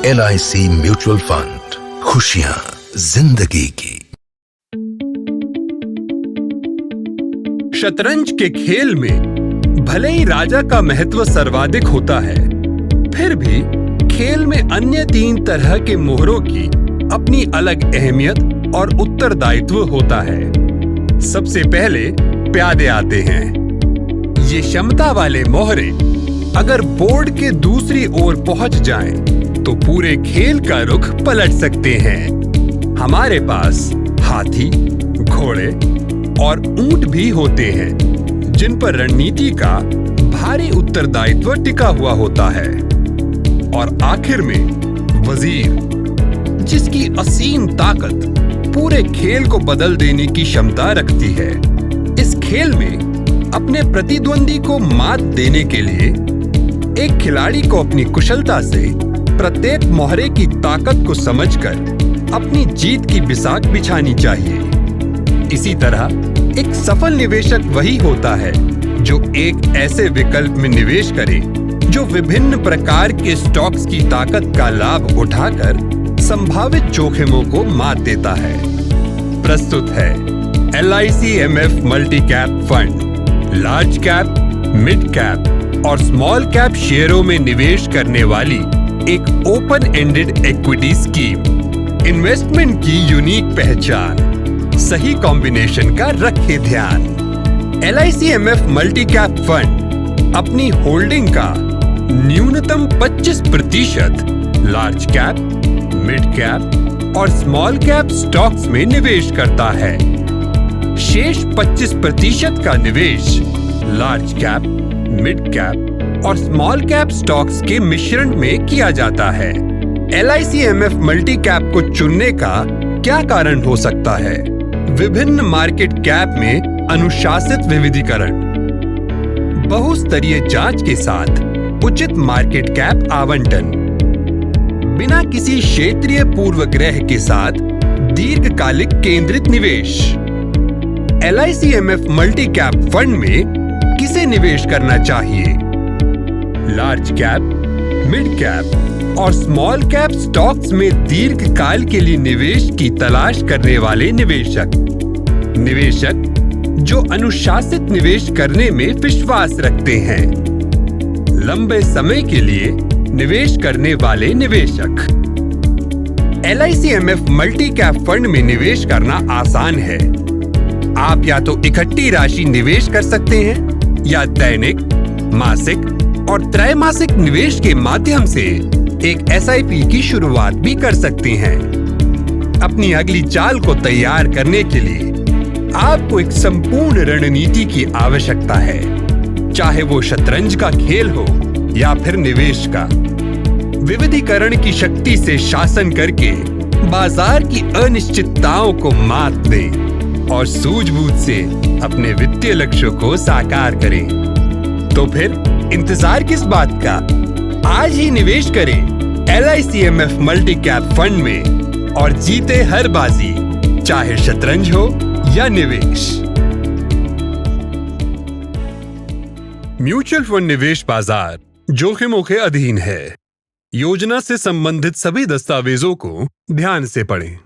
LIC mutual fund, खुशियां जिंदगी की। शतरंज के खेल में भले ही राजा का महत्व सर्वाधिक होता है, फिर भी खेल में अन्य 3 तरह के मोहरों की अपनी अलग अहमियत और उत्तरदायित्व होता है। सबसे पहले प्यादे आते हैं। ये क्षमता वाले मोहरे अगर बोर्ड के दूसरी ओर पहुंच जाएं, तो पूरे खेल का रुख पलट सकते हैं। हमारे पास हाथी, घोड़े और ऊंट भी होते हैं, जिन पर रणनीति का भारी उत्तरदायित्व टिका हुआ होता है। और आखिर में वजीर, जिसकी असीम ताकत पूरे खेल को बदल देने की क्षमता रखती है। इस खेल में अपने प्रतिद्वंदी को मात देने के लिए एक खिलाड़ी को अपनी कुशलता से प्रत्येक मोहरे की ताकत को समझकर अपनी जीत की बिसात बिछानी चाहिए। इसी तरह एक सफल निवेशक वही होता है जो एक ऐसे विकल्प में निवेश करे जो विभिन्न प्रकार के स्टॉक्स की ताकत का लाभ उठाकर संभावित जोखिमों को मात देता है। प्रस्तुत है LIC MF multi cap fund, large cap, mid cap और स्मॉल कैप शेयरों में निवेश करने वाली एक open ended equity scheme. Investment की यूनिक पहचान, सही कॉम्बिनेशन का रखे ध्यान। LIC MF multi cap fund अपनी होल्डिंग का न्यूनतम 25% लार्ज कैप, मिड कैप और स्मॉल कैप स्टॉक्स में निवेश करता है। शेष 25% का निवेश लार्ज कैप, मिड कैप और स्मॉल कैप स्टॉक्स के मिश्रण में किया जाता है। LIC MF मल्टी कैप को चुनने का क्या कारण हो सकता है? विभिन्न मार्केट कैप में अनुशासित विविधीकरण, बहुस्तरीय जांच के साथ उचित मार्केट कैप आवंटन, बिना किसी क्षेत्रीय पूर्वग्रह के साथ दीर्घकालिक केंद्रित निवेश। LIC MF multi cap fund में किसे निवेश करना चाहिए? लार्ज कैप, मिड कैप और स्मॉल कैप स्टॉक्स में दीर्घकाल के लिए निवेश की तलाश करने वाले निवेशक जो अनुशासित निवेश करने में विश्वास रखते हैं। लंबे समय के लिए निवेश करने वाले निवेशक। LIC MF multi cap fund में निवेश करना आसान है। आप या तो इकट्ठी राशि निवेश कर सकते हैं या दैनिक, मासिक और त्रैमासिक निवेश के माध्यम से एक SIP की शुरुआत भी कर सकते हैं। अपनी अगली चाल को तैयार करने के लिए आपको एक संपूर्ण रणनीति की आवश्यकता है, चाहे वो शतरंज का खेल हो या फिर निवेश का। विविधीकरण की शक्ति से शासन करके बाजार की अनिश्चितताओं को मात दें और सूझबूझ से अपने वित्तीय लक्ष्यों को साकार करें। तो फिर इंतजार किस बात का? आज ही निवेश करें LIC MF multi cap fund में और जीते हर बाजी, चाहे शतरंज हो या निवेश। म्यूचुअल फंड निवेश बाजार जोखिमों के अधीन है। योजना से संबंधित सभी दस्तावेजों को ध्यान से पढ़ें।